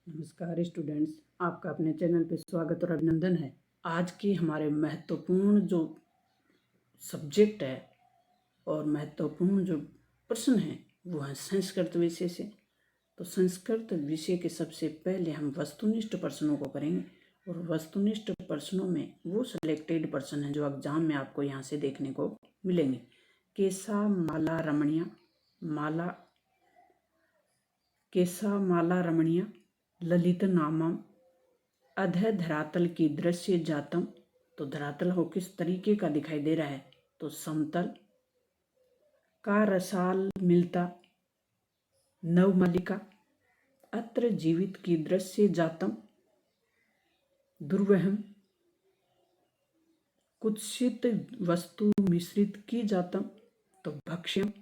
नमस्कार स्टूडेंट्स, आपका अपने चैनल पे स्वागत और अभिनंदन है। आज की हमारे महत्वपूर्ण जो सब्जेक्ट है और महत्वपूर्ण जो प्रश्न है वो है संस्कृत विषय से। तो संस्कृत विषय के सबसे पहले हम वस्तुनिष्ठ प्रश्नों को करेंगे और वस्तुनिष्ठ प्रश्नों में वो सिलेक्टेड प्रश्न हैं जो एग्जाम में आपको यहाँ से देखने को मिलेंगे। केसा माला रमणीय ललित नामम अधः धरातल की दृश्य जातम। तो धरातल हो किस तरीके का दिखाई दे रहा है, तो समतल। का रसाल मिलता नवमलिका अत्र जीवित की दृश्य जातम दुर्वहम। कुत्सित वस्तु मिश्रित की जातम, तो भक्ष्यम।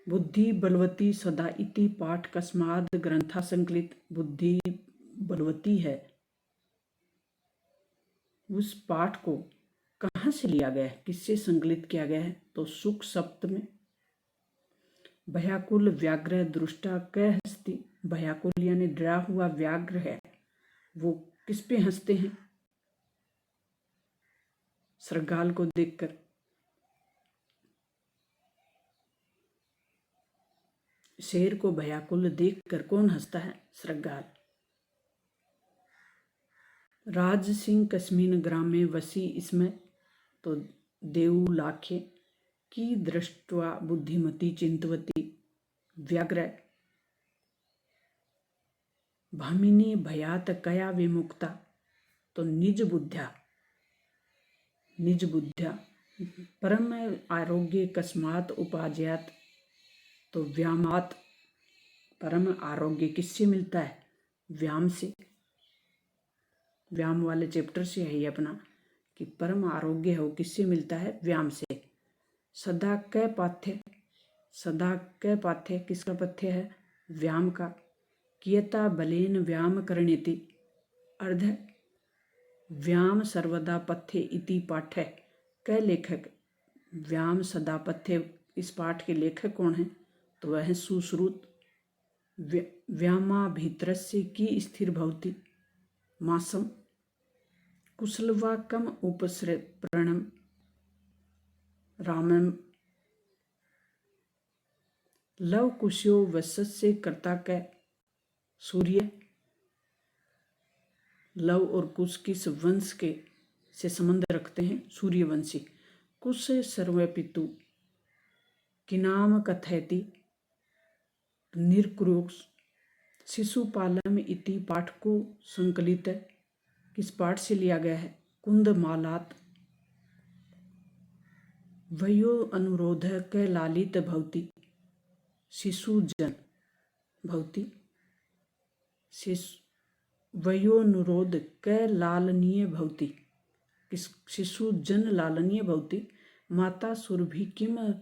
बुद्धि बलवती सदा इति पाठ कस्माद ग्रंथा संकलित। बुद्धि बलवती है, उस पाठ को कहाँ से लिया गया है, किससे संकलित किया गया है, तो सुख सप्त में। भयाकुल व्याघ्र दृष्टा क हस्ती। भयाकुल यानी डरा हुआ व्याघ्र है, वो किस पे हंसते हैं, श्रृगाल को देखकर। शेर को भयाकुल देखकर कौन हंसता है, श्रृगाल। राज सिंह कस्मिन ग्रामे वसी इसमें, तो देवलाख्य की दृष्ट्वा बुद्धिमती चिंतवती व्याघ्र। भामिनी भयात कया विमुक्ता, तो निज बुद्ध्या परम आरोग्य कस्मात उपाजयात, तो व्यामात। परम आरोग्य किससे मिलता है, व्याम से। व्याम वाले चैप्टर से है ये अपना, कि परम आरोग्य है वो किससे मिलता है, व्याम से। सदा क पाथ्य किसका पथ्य है, व्याम का। कियता बलेन व्याम करणीति अर्ध व्याम सर्वदा पथ्य इति पाठ्य। क लेखक, व्याम सदा पथ्य, इस पाठ के लेखक कौन है, तो वह है सुश्रुत। व्यामा भीतरस्य की स्थिर भवति मासम। कुशलवा कम उपसृणम रामम। लव कुशो वत्स्य कर्ता क सूर्य। लव और कुश किस वंश के से संबंध रखते हैं, सूर्यवंशी। कुश सर्वपितु किनाम कथयति निर्क्रोश। शिशुपालम इति पाठ को संकलित है, किस पाठ से लिया गया है, कुंदमालात। वयो अनुरोध क लालित भवति शिशुजन भवति। वयोनुरोध क लालनीय भवति, किस शिशुजन लालनीय भवति। माता सुरभि किम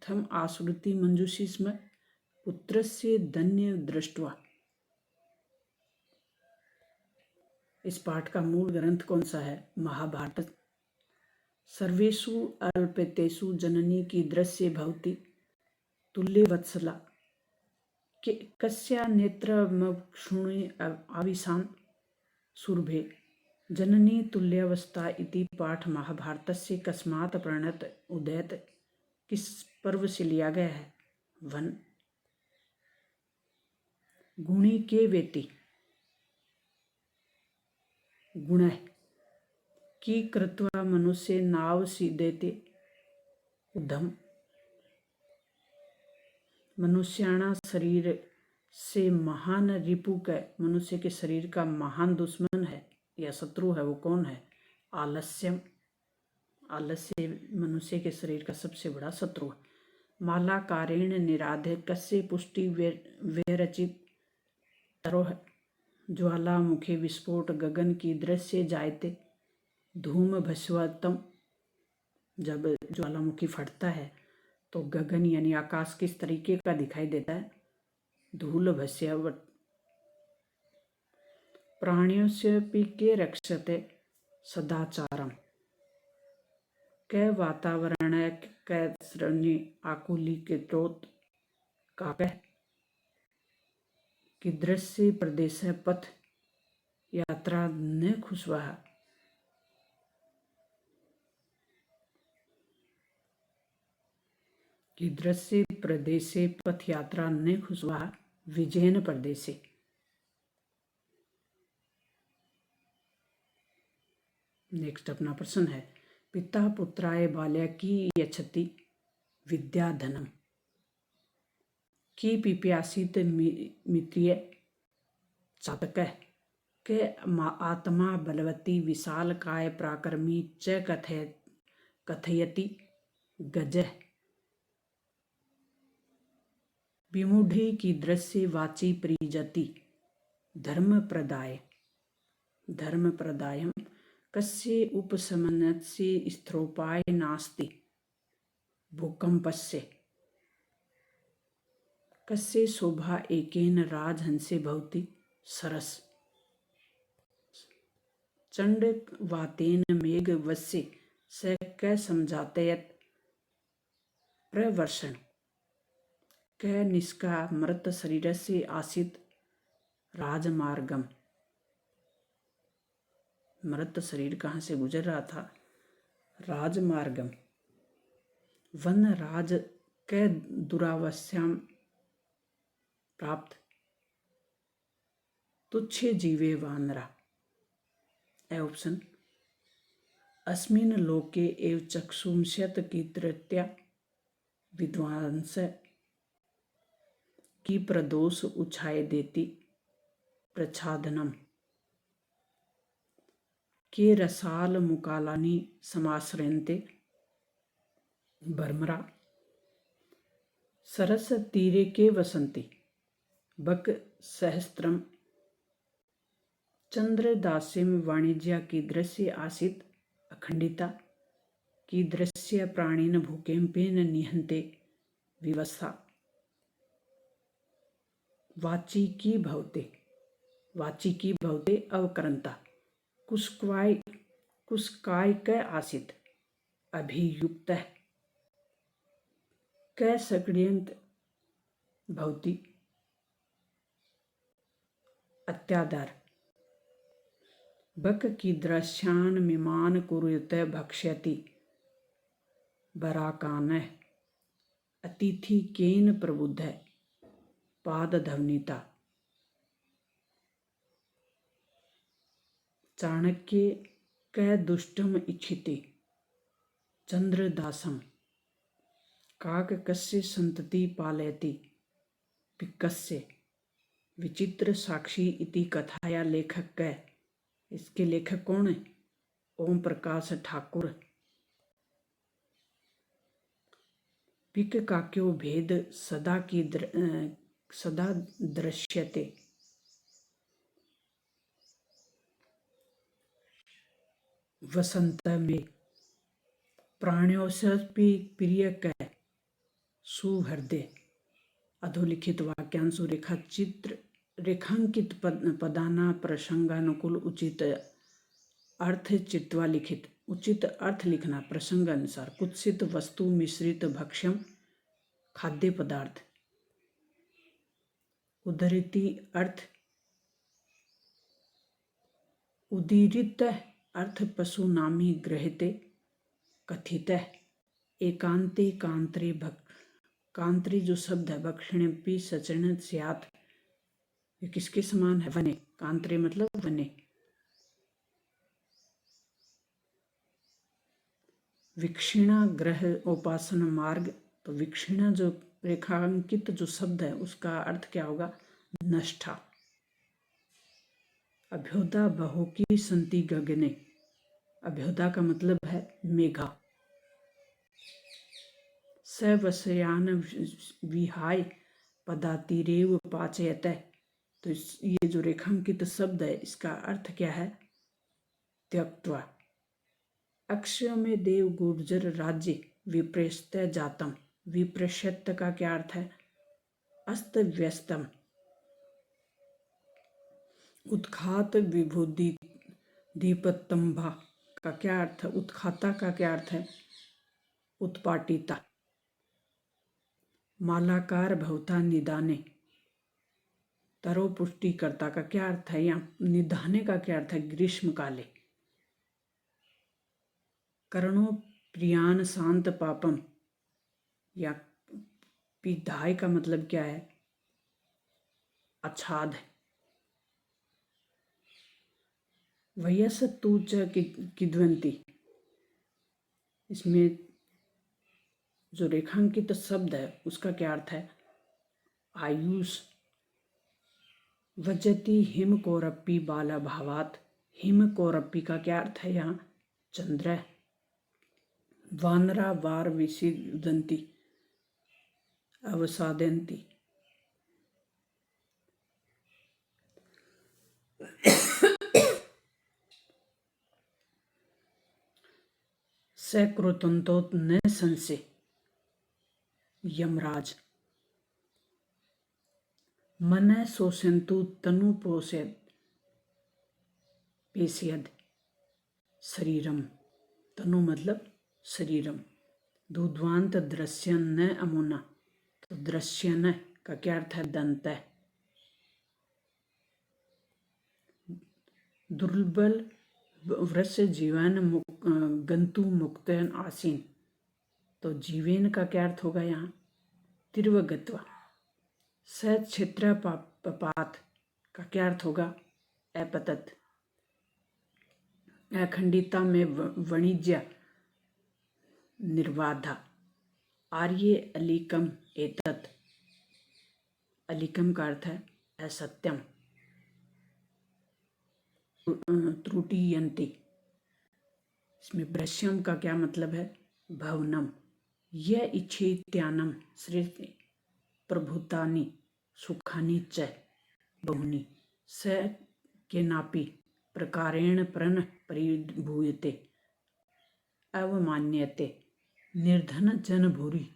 थम आसुरति मंजुषी स्म पुत्रस्य धन्य दृष्ट्वा। इस पाठ का मूल ग्रंथ कौन सा है, महाभारत। सर्वेषु अल्पेतेषु जननी की दृश्य भवति तुल्यवत्सला। कस्या नेत्रमक्षुणि आविशान सुरभे। जननी तुल्यावस्था इति पाठ महाभारतस्य कस्मात् प्रणत उदयत, किस पर्व से लिया गया है, वन। गुणी के वेति गुण की कृत्वा मनुष्य नाव सीदेते उद्धम। मनुष्याणा शरीर से महान रिपु का, मनुष्य के शरीर का महान दुश्मन है या शत्रु है, वो कौन है, आलस्यम। आलस्य मनुष्य के शरीर का सबसे बड़ा शत्रु है। मालाकारेण निराधे कस्य पुष्टि व्यरचित तरोह। ज्वालामुखी विस्फोट गगन की दृश्य जायते धूम भस्वतम। जब ज्वालामुखी फटता है तो गगन यानी आकाश किस तरीके का दिखाई देता है, धूल भस्यवत। प्राण्योस्य के रक्षते सदाचारम। क वातावरण क श्रेणी आकुली के त्रोत काक, कीदृशे प्रदेशे पथ यात्रा न खुशवाह। कीदृशे प्रदेशे पथ यात्रा न खुशवाह विजयन प्रदेशे। नेक्स्ट अपना प्रश्न है, पिता पुत्राय बाल्यकी यच्छति विद्याधनम की पिप्यासित मित्रिय चातकः के आत्मा बलवती विशालकाय प्राकर्मी च कथयति गजः। विमूढ़ी कीदृशे वाचि प्रीजति धर्मप्रदायं कस्य उपशमनस्य स्त्रोपाय नास्ति भूकंपस्य। कस्य शोभा एकेन राजहंसे भवति सरस। चंडवातेन मेघवस्य स क समझातयत् प्रवर्षण क निष्का मृत शरीरस्य आसीत् राजमार्गम। मृत शरीर कहाँ से गुजर रहा था? राजमार्गम। वन राज क दुरावस्थाम प्राप्त तुच्छे जीवे वानरा। A option. अस्मिन् लोके एव चक्षुंस्यत कीर्त्या विद्वांस की प्रदोष उछाय देती प्रच्छादनम के रसाल मुकालानि समाश्रयन्ते बर्मरा। सरस तीरे के वसंती बक सहस्त्रम। चंद्रदास्यम वाणिज्य कीदृशे आसीत् अखंडिता कीदृश्य प्राणिन भूकंपेन निहन्ते विवस्था। वाचिकी भवते अवकरंता कुस्काय क आसीत् अभियुक्तः क सक्रियंत भवति अत्यादर। बक कीदृशान् मिमान् कुरुते भक्ष्यति बराकानः। अतिथि केन प्रबुद्धः पादध्वनिता। चाणक्य क दुष्टम इच्छिति चंद्रदासम। काक कस्य संतति पालयति पिक्कस्य। विचित्र साक्षी इति कथाया लेखक क। इसके लेखक कौन है? ओम प्रकाश ठाकुर। पिक काक्यो भेद सदा दृश्यते। वसंत में प्राणियों से प्रिय क सुहृदय। अधोलिखित वाक्यांशु रेखांकित पदाना प्रसंगानुकूल उचित अर्थ चित्वा लिखित। उचित अर्थ लिखना प्रसंग अनुसार। कुत्सित वस्तु मिश्रित भक्ष्यम खाद्य पदार्थ। उदरिति अर्थ उदीरित अर्थ पशु नामी गृहीते कथित। एकांते कांत्रे जो शब्द है भक्षणपि सचरण स्यात्। ये किसके समान है? वने। कांत्रे मतलब वने। विक्षिणा ग्रह उपासना मार्ग। तो विक्षिणा जो रेखांकित जो शब्द है उसका अर्थ क्या होगा? नष्टा। अभ्युदा बहुकी संति गगने। अभ्युदा का मतलब है मेघा। सवस्यान विहाय पदातिरेव पाचयत। तो ये जो रेखांकित शब्द है इसका अर्थ क्या है? त्यक्त्वा। अक्षय में देव गुर्जर राज्य विप्रस्त जातम। विप्रस्त का क्या अर्थ है? अस्त व्यस्तम। उत्खात विभूति दीपतंभा का क्या अर्थ है? उत्खाता का क्या अर्थ है? उत्पाटिता। मालाकार भवता निदाने। तरो पुष्टिकर्ता का क्या अर्थ है? यहाँ निधाने का क्या अर्थ है? ग्रीष्म काले। करणो प्रियान शांत पापम, या पिधाय का मतलब क्या है? आच्छाद। वयस तू च किद्वंती, इसमें जो रेखांकित शब्द है उसका क्या अर्थ है? आयुष। वजती हिम कौरपी बाला भावात, हिम कौरपी का क्या अर्थ है यहाँ? चंद्र। वानरा वार विसिदंती, अवसादंती। सकृतंतो न संशय, यमराज। मन शोषंतु तनु पोषयत, पेशयद, शरीरम। तनु मतलब शरीरम। दूध्वांत दृश्य न अमुना, तो दृश्य न का क्या अर्थ है? दंत। दुर्बल वृक्ष जीवन गंतु मुक्तन आसीन, तो जीवेन का क्या अर्थ होगा यहाँ? तीव्रगत्वा। स क्षेत्र पात का क्या अर्थ होगा? अपतत। अखंडिता में वाणिज्य निर्बाधा। आर्य अलिकम एतत्, अलिकम का अर्थ है असत्यम। त्रुटियंती, इसमें भ्रश्यम का क्या मतलब है? भवनम। यह इच्छित्यानम श्रेष्ठ प्रभुतानि सुखानि च बहुनि, स केनापि प्रकारेण प्रण परिभूयते अवमान्यते निर्धन जन भूरि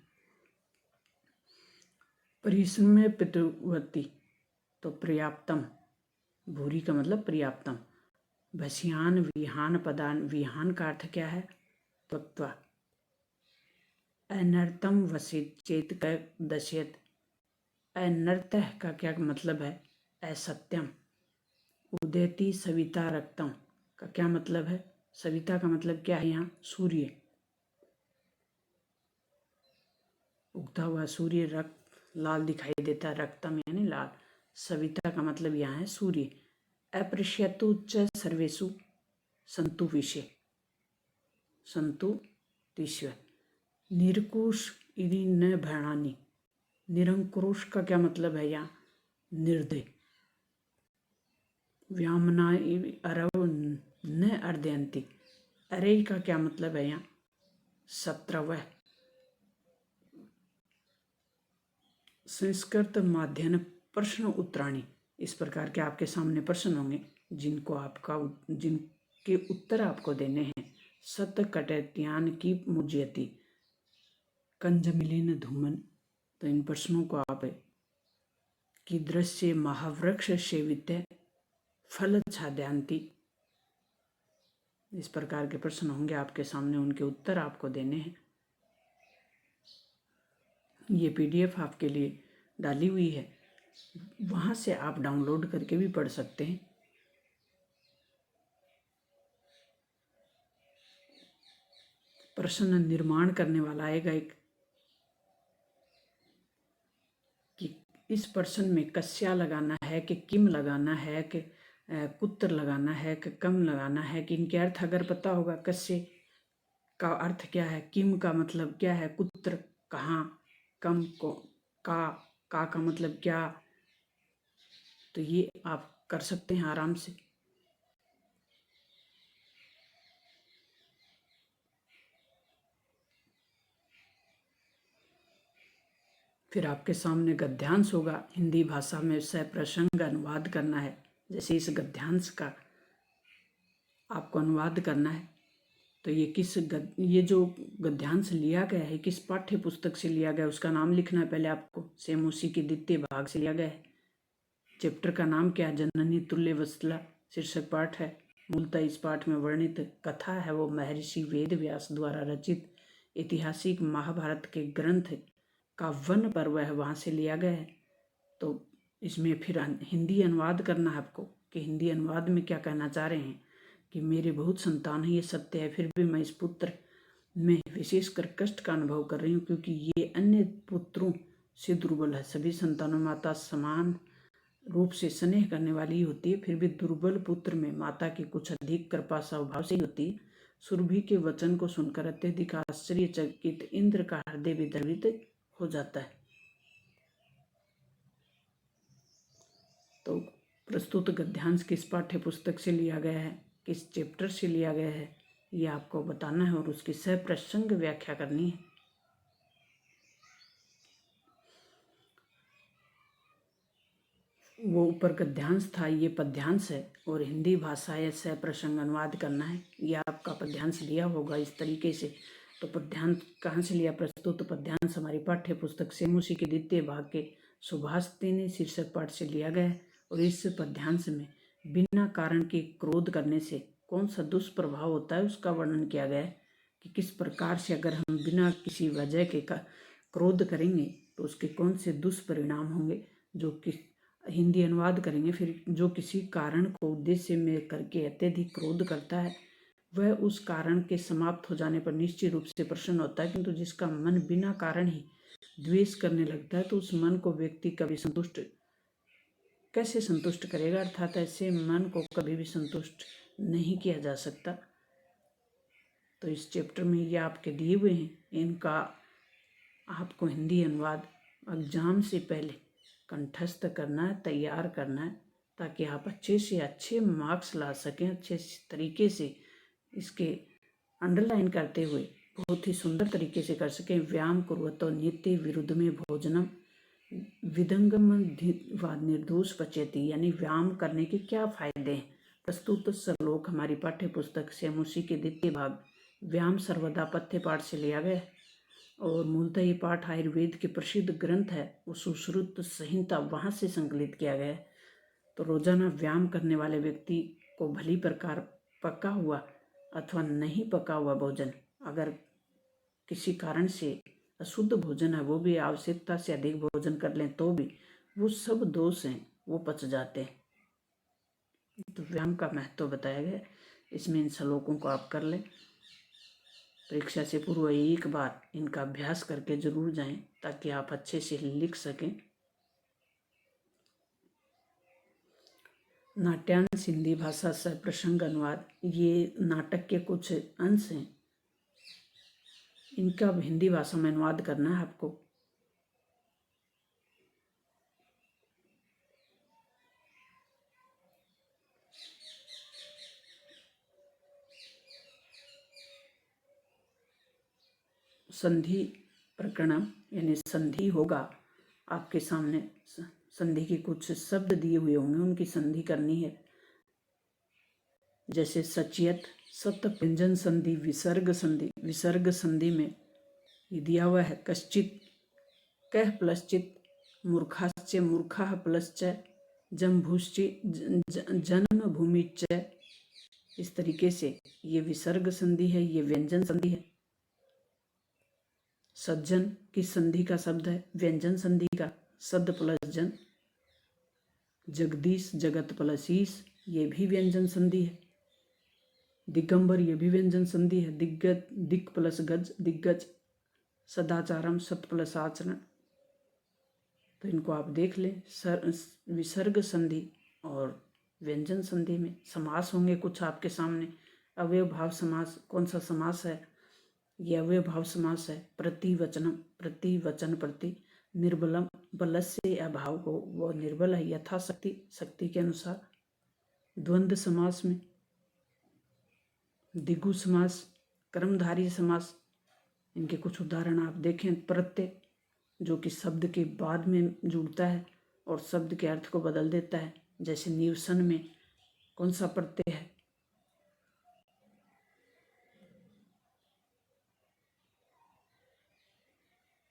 परिश्रम पितृवती, तो पर्याप्तम। भूरि का मतलब पर्याप्तम। भस्यान विहान पदान, विहान का अर्थ क्या है? त्वक्त्वा। अनर्थम वसित चेत का दशयत, अनर्थ का क्या मतलब है? असत्यम। उदयति सविता रक्तम का क्या मतलब है? सविता का मतलब क्या है यहाँ? सूर्य। उगता हुआ सूर्य रक्त लाल दिखाई देता है, रक्तम यानी लाल। सविता का मतलब यहाँ है सूर्य। अपृश्यतु च सर्वेषु संतु विषय, संतु ईश्वर। निरकुश यदि न भणानी, निरंकुश का क्या मतलब है यहाँ? निर्दय। व्यामना अरव न अर्दयंती, अरे का क्या मतलब है यहाँ? सत्रवह। संस्कृत माध्यम प्रश्न उत्तराणी, इस प्रकार के आपके सामने प्रश्न होंगे जिनके उत्तर आपको देने हैं। सत कटत्यान की मुज्यति कंजमिलिन धूमन, तो इन प्रश्नों को आप की दृश्य महावृक्ष सेवित फल छाद्यांति, इस प्रकार के प्रश्न होंगे आपके सामने, उनके उत्तर आपको देने हैं। ये PDF आपके लिए डाली हुई है, वहाँ से आप डाउनलोड करके भी पढ़ सकते हैं। प्रश्न निर्माण करने वाला आएगा एक कि इस प्रश्न में कस्या लगाना है कि किम लगाना है कि कुत्र लगाना है कि कम लगाना है, कि इनके अर्थ अगर पता होगा, कस्य का अर्थ क्या है, किम का मतलब क्या है, कुत्र कहाँ, कम को का मतलब क्या, तो ये आप कर सकते हैं आराम से। फिर आपके सामने गद्यांश होगा, हिंदी भाषा में सप्रसंग अनुवाद करना है। जैसे इस गद्यांश का आपको अनुवाद करना है, तो ये जो गद्यांश लिया गया है किस पाठ्य पुस्तक से लिया गया है उसका नाम लिखना है पहले आपको। सेम उसी के द्वितीय भाग से लिया गया है। चैप्टर का नाम क्या है? जननी तुल्य वत्सला शीर्षक पाठ है। मूलतः इस पाठ में वर्णित कथा है वो महर्षि वेद व्यास द्वारा रचित ऐतिहासिक महाभारत के ग्रंथ का वन पर्व है, वहाँ से लिया गया है। तो इसमें फिर हिंदी अनुवाद करना है आपको कि हिंदी अनुवाद में क्या कहना चाह रहे हैं कि मेरे बहुत संतान है, ये सत्य है, फिर भी मैं इस पुत्र में विशेषकर कष्ट का अनुभव कर रही हूँ क्योंकि ये अन्य पुत्रों से दुर्बल है। सभी संतानों माता समान रूप से स्नेह करने वाली होती है, फिर भी दुर्बल पुत्र में माता की कुछ अधिक कृपा स्वभाव से होती है। सुरभि के वचन को सुनकर अत्यधिक आश्चर्यचकित इंद्र का हृदय विद्रवित हो जाता है। तो प्रस्तुत गद्यांश किस पाठ्य पुस्तक से लिया गया है, किस चैप्टर से लिया गया है, ये आपको बताना है और उसकी सप्रसंग व्याख्या करनी है। वो ऊपर गद्यांश था, ये पद्यांश है और हिंदी भाषा है, सप्रसंग अनुवाद करना है। ये आपका पद्यांश लिया होगा इस तरीके से। तो पद्यांश कहाँ से लिया? प्रस्तुत पद्यांश हमारी पाठ्य पुस्तक सेमुसी के द्वितीय भाग के सुभाषिनी शीर्षक पाठ से लिया गया है। और इस पद्यांश में बिना कारण के क्रोध करने से कौन सा दुष्प्रभाव होता है उसका वर्णन किया गया है कि किस प्रकार से अगर हम बिना किसी वजह के क्रोध करेंगे तो उसके कौन से दुष्परिणाम होंगे। जो कि हिंदी अनुवाद करेंगे, फिर जो किसी कारण को उद्देश्य में करके अत्यधिक क्रोध करता है वह उस कारण के समाप्त हो जाने पर निश्चित रूप से प्रसन्न होता है, किंतु जिसका मन बिना कारण ही द्वेष करने लगता है तो उस मन को व्यक्ति कभी कैसे संतुष्ट करेगा, अर्थात ऐसे मन को कभी भी संतुष्ट नहीं किया जा सकता। तो इस चैप्टर में ये आपके दिए हुए हैं, इनका आपको हिंदी अनुवाद एग्जाम से पहले कंठस्थ करना है, तैयार करना है, ताकि आप अच्छे से अच्छे मार्क्स ला सकें, अच्छे तरीके से इसके अंडरलाइन करते हुए बहुत ही सुंदर तरीके से कर सकें। व्यायाम कुर्वतो नित्य विरुद्ध में भोजनम विदंगम व निर्दोष पचेती, यानी व्यायाम करने के क्या फायदे हैं। प्रस्तुत श्लोक हमारी पाठ्य पुस्तक सेमुसी के द्वितीय भाग व्यायाम सर्वदा पथ्य पाठ से लिया गया है और मूलतः ये पाठ आयुर्वेद के प्रसिद्ध ग्रंथ है वो सुश्रुत संहिता वहाँ से संकलित किया गया है। तो रोजाना व्यायाम करने वाले व्यक्ति को भली प्रकार पका हुआ अथवा नहीं पका हुआ भोजन, अगर किसी कारण से अशुद्ध भोजन है वो भी आवश्यकता से अधिक भोजन कर लें तो भी वो सब दोष हैं वो पच जाते हैं। तो व्यायाम का महत्व बताया गया, इसमें इन श्लोकों को आप कर लें। परीक्षा से पूर्व एक बार इनका अभ्यास करके जरूर जाएं ताकि आप अच्छे से लिख सकें। नाट्यांश हिंदी भाषा सप्रसंग अनुवाद, ये नाटक के कुछ अंश हैं, इनका हिंदी भाषा में अनुवाद करना है आपको। संधि प्रकरण यानी संधि होगा आपके सामने, संधि के कुछ शब्द दिए हुए होंगे, उनकी संधि करनी है। जैसे सचियत, सत व्यंजन संधि, विसर्ग संधि। विसर्ग संधि में ये दिया हुआ है कश्चित, कह प्लश्चित, मूर्खाश्च, मूर्खा प्लश्च, जम्भूश्च, जन्म भूमिश्च। इस तरीके से ये विसर्ग संधि है, ये व्यंजन संधि है। सज्जन किस संधि का शब्द है? व्यंजन संधि का, सद प्लस जन। जगदीश, जगत प्लस ईश, ये भी व्यंजन संधि है। दिगंबर, ये भी व्यंजन संधि है। दिग्गज, दिक प्लस गज, दिग्गज। सदाचारम, सत प्लस आचरण। तो इनको आप देख लें। विसर्ग संधि और व्यंजन संधि में समास होंगे कुछ आपके सामने। अवयव भाव समास, कौन सा समास है? ये अवयव भाव समास है। प्रतिवचनम, प्रति वचन प्रति। निर्बलम, बलस्य अभाव को वो निर्बल है यथाशक्ति, शक्ति के अनुसार। द्वंद्व समास में दिगु समास, कर्मधारी समास, इनके कुछ उदाहरण आप देखें। प्रत्यय, जो कि शब्द के बाद में जुड़ता है और शब्द के अर्थ को बदल देता है, जैसे निवसन में कौन सा प्रत्यय है?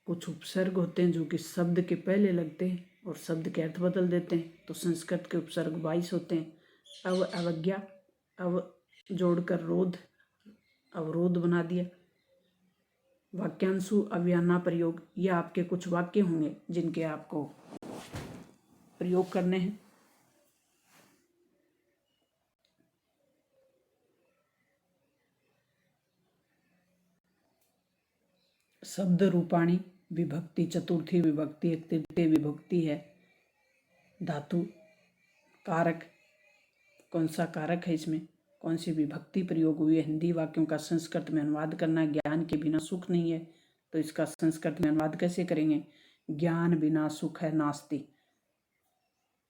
कुछ उपसर्ग होते हैं जो कि शब्द के पहले लगते हैं और शब्द के अर्थ बदल देते हैं। तो संस्कृत के उपसर्ग 22 होते हैं। अवज्ञा, अव जोड़कर रोध, अवरोध बना दिया। वाक्यांशु, अव्याना प्रयोग, ये आपके कुछ वाक्य होंगे जिनके आपको प्रयोग करने हैं। शब्द रूपाणी विभक्ति, चतुर्थी विभक्ति, एक तृतीय विभक्ति है। धातु, कारक, कौन सा कारक है इसमें, कौन सी विभक्ति प्रयोग हुई है। हिंदी वाक्यों का संस्कृत में अनुवाद करना है। ज्ञान के बिना सुख नहीं है, तो इसका संस्कृत में अनुवाद कैसे करेंगे। ज्ञान बिना सुख है नास्ति।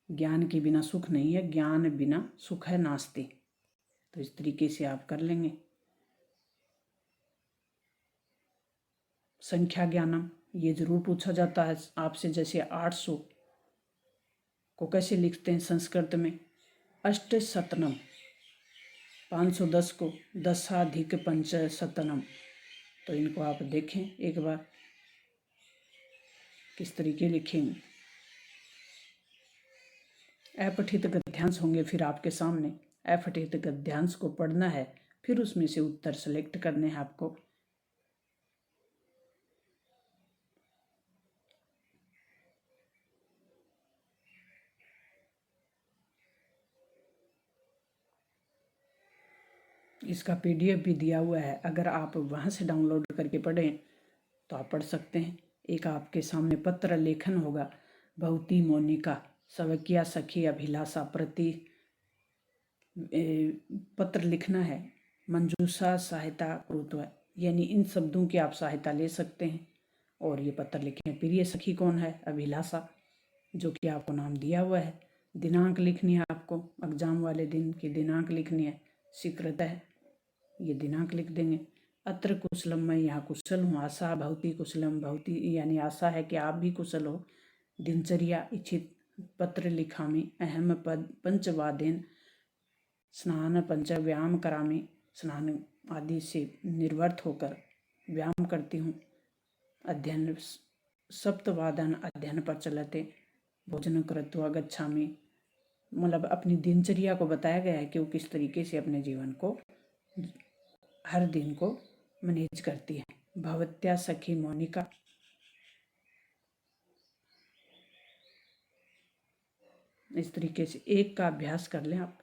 ज्ञान के बिना सुख नहीं है, ज्ञान बिना सुख है नास्ति। तो इस तरीके से आप कर लेंगे। संख्या ज्ञानम, ये जरूर पूछा जाता है आपसे, जैसे 800 को कैसे लिखते हैं संस्कृत में। अष्टशतनम, 510 को दशाधिक पंचशतनम। तो इनको आप देखें एक बार किस तरीके लिखेंगे। अपठित गद्यांश होंगे फिर आपके सामने। अपठित गद्यांश को पढ़ना है, फिर उसमें से उत्तर सेलेक्ट करने हैं आपको। इसका PDF भी दिया हुआ है, अगर आप वहाँ से डाउनलोड करके पढ़ें तो आप पढ़ सकते हैं। एक आपके सामने पत्र लेखन होगा। भवती मोनिका सवकिया सखी अभिलाषा प्रति पत्र लिखना है। मंजूषा सहायता कृत्व, यानी इन शब्दों की आप सहायता ले सकते हैं और ये पत्र लिखें। प्रिय सखी कौन है, अभिलाषा, जो कि आपको नाम दिया हुआ है। दिनांक लिखनी है आपको, एग्जाम वाले दिन की दिनांक लिखनी है। स्वीकृत है, ये दिनांक लिख देंगे। अत्र कुशलम, मैं यहाँ कुशल हूँ। आशा भवती कुशलम, भवती यानी आशा है कि आप भी कुशल हो। दिनचर्या इच्छित पत्र लिखामि, अहम पद पंचवादेन स्नान पंच व्यायाम करामि, स्नान आदि से निर्वर्त होकर व्यायाम करती हूँ। अध्ययन सप्तवादन अध्ययन पर चलते, भोजन कृत्वा गच्छामि, मतलब अपनी दिनचर्या को बताया गया है कि वो किस तरीके से अपने जीवन को हर दिन को मैनेज करती है। भवत्या सखी मोनिका, इस तरीके से एक का अभ्यास कर लें आप।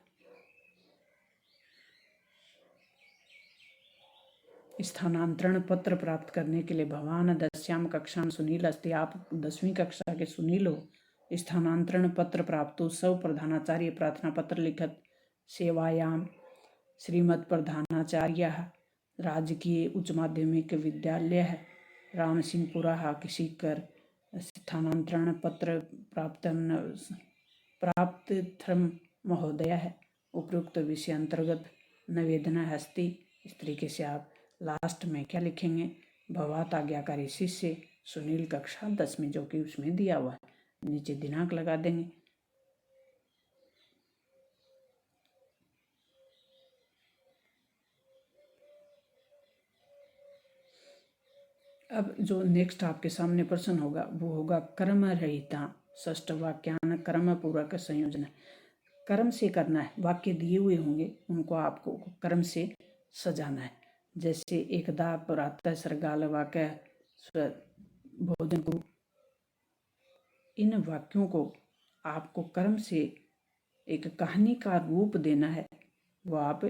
स्थानांतरण पत्र प्राप्त करने के लिए भवान दस्याम कक्षा सुनील अस्ति, आप 10वीं कक्षा के सुनील हो। स्थानांतरण पत्र प्राप्त हो, सब प्रधानाचार्य प्रार्थना पत्र लिखत सेवायाम श्रीमद प्रधानाचार्य राजकीय उच्च माध्यमिक विद्यालय राम सिंहपुरा किसी कर स्थानांतरण पत्र प्राप्त थर्म महोदय है, उपयुक्त विषय अंतर्गत निवेदना हस्ती। इस तरीके से आप लास्ट में क्या लिखेंगे, भवात आज्ञाकारी शिष्य सुनील कक्षा 10वीं, जो कि उसमें दिया हुआ है। नीचे दिनांक लगा देंगे। अब जो नेक्स्ट आपके सामने प्रश्न होगा वो होगा कर्म रहिता षष्ठ वाक्यान कर्म पूरक संयोजन। कर्म से करना है, वाक्य दिए हुए होंगे उनको आपको कर्म से सजाना है। जैसे एकदा प्रातः सरगाल वाक्य भोजन को, इन वाक्यों को आपको कर्म से एक कहानी का रूप देना है। वो आप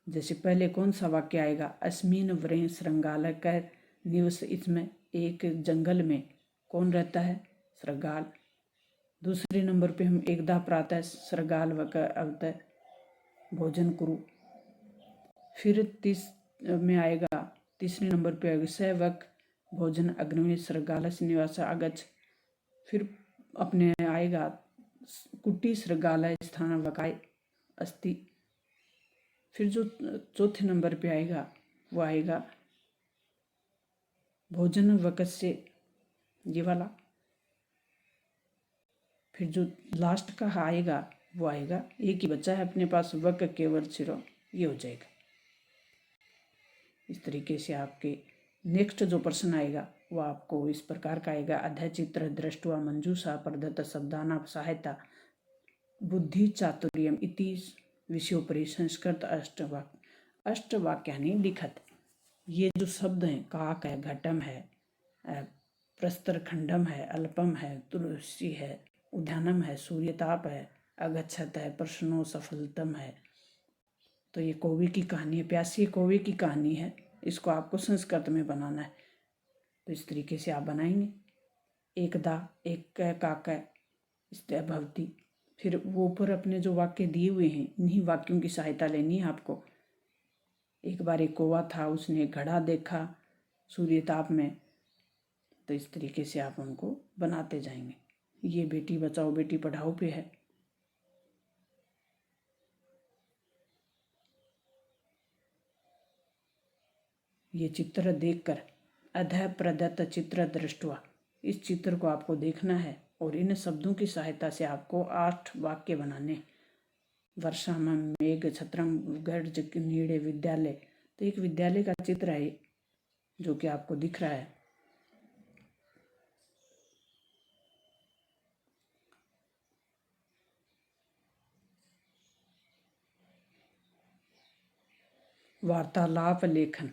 जैसे पहले कौन सा वाक्य आएगा, अस्मिन व्रें श्रृंगाल कर निवस, इसमें एक जंगल में कौन रहता है, श्रृंगाल। दूसरे नंबर पे हम एकदा प्रातः श्रृंगाल वक अवतः भोजन कुरु। फिर में आएगा तीसरे नंबर पे आएगा स वक भोजन अग्नि श्रृंगाल निवास आगच। फिर अपने आएगा कुटी श्रृंगाल स्थान वकाय अस्ति। फिर जो चौथे नंबर पे आएगा वो आएगा भोजन वकस्य, ये वाला। फिर जो लास्ट का आएगा वो आएगा, एक ही बच्चा है अपने पास, वक केवल सिरो, ये हो जाएगा। इस तरीके से आपके नेक्स्ट जो प्रश्न आएगा वो आपको इस प्रकार का आएगा, अध्याय चित्र दृष्टवा मंजूषा प्रदत्त शब्दाना सहायता बुद्धि चातुर्यम इति विषयोपरि संस्कृत अष्टवाक्यानि लिखत। ये जो शब्द हैं, काक है, घटम है, प्रस्तर खंडम है, अल्पम है, तुलसी है, उद्यानम है, सूर्यताप है, अगच्छत है, प्रश्नो सफलतम है। तो ये कौवे की कहानी है, प्यासी कौवे की कहानी है। इसको आपको संस्कृत में बनाना है। तो इस तरीके से आप बनाएंगे। एकदा एक काका स्त्या भवती। फिर वो ऊपर अपने जो वाक्य दिए हुए हैं, इन्हीं वाक्यों की सहायता लेनी है आपको। एक बार एक कौवा था, उसने घड़ा देखा सूर्यताप में। तो इस तरीके से आप उनको बनाते जाएंगे। ये बेटी बचाओ बेटी पढ़ाओ पे है। ये चित्र देखकर अधः प्रदत्त चित्र दृष्टवा, इस चित्र को आपको देखना है और इन शब्दों की सहायता से आपको 8 वाक्य बनाने। वर्षा में मेघ छत्रम गर्ज नीड़े विद्यालय। तो एक विद्यालय का चित्र है जो कि आपको दिख रहा है। वार्तालाप लेखन।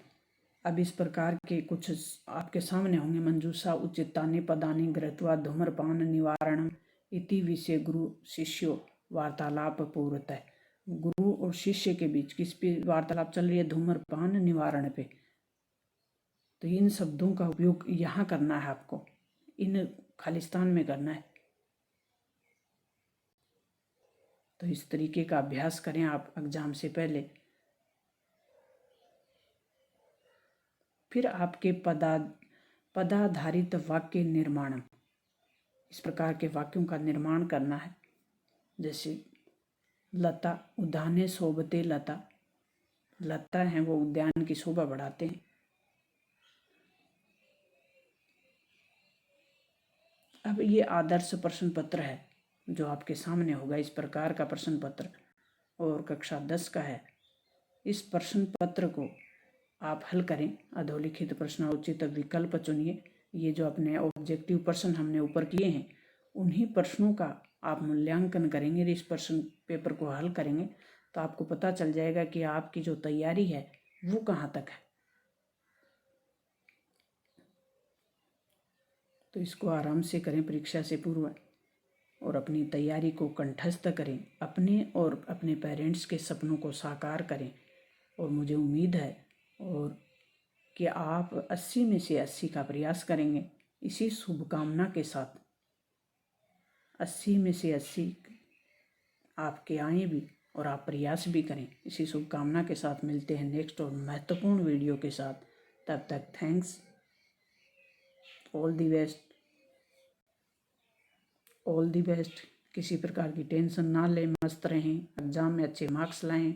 अब इस प्रकार के कुछ आपके सामने होंगे। मंजूषा उचितानि पदानि गृहीत्वा धूम्रपान निवारणम इति विषय गुरु शिष्यो वार्तालाप पूर्वतः। गुरु और शिष्य के बीच किस पे वार्तालाप चल रही है? धूम्रपान निवारण पे। तो इन शब्दों का उपयोग यहाँ करना है आपको, इन खालिस्तान में करना है। तो इस तरीके का अभ्यास करें आप एग्जाम से पहले। फिर आपके पदाधारित वाक्य निर्माण, इस प्रकार के वाक्यों का निर्माण करना है। जैसे लता उद्याने शोभते लता, लता है वो उद्यान की शोभा बढ़ाते हैं। अब ये आदर्श प्रश्न पत्र है जो आपके सामने होगा, इस प्रकार का प्रश्न पत्र, और कक्षा 10 का है। इस प्रश्न पत्र को आप हल करें। अधोलिखित प्रश्न उचित विकल्प चुनिए। ये जो अपने ऑब्जेक्टिव प्रश्न हमने ऊपर किए हैं, उन्हीं प्रश्नों का आप मूल्यांकन करेंगे। इस प्रश्न पेपर को हल करेंगे तो आपको पता चल जाएगा कि आपकी जो तैयारी है वो कहाँ तक है। तो इसको आराम से करें परीक्षा से पूर्व और अपनी तैयारी को कंठस्थ करें। अपने और अपने पेरेंट्स के सपनों को साकार करें। और मुझे उम्मीद है और कि आप 80 में से 80 का प्रयास करेंगे। इसी शुभकामना के साथ 80 में से 80 आपके आए भी और आप प्रयास भी करें। इसी शुभकामना के साथ मिलते हैं नेक्स्ट और महत्वपूर्ण वीडियो के साथ। तब तक thanks, all the best, all the best. किसी प्रकार की टेंशन ना लें, मस्त रहें, एग्ज़ाम में अच्छे मार्क्स लाएं।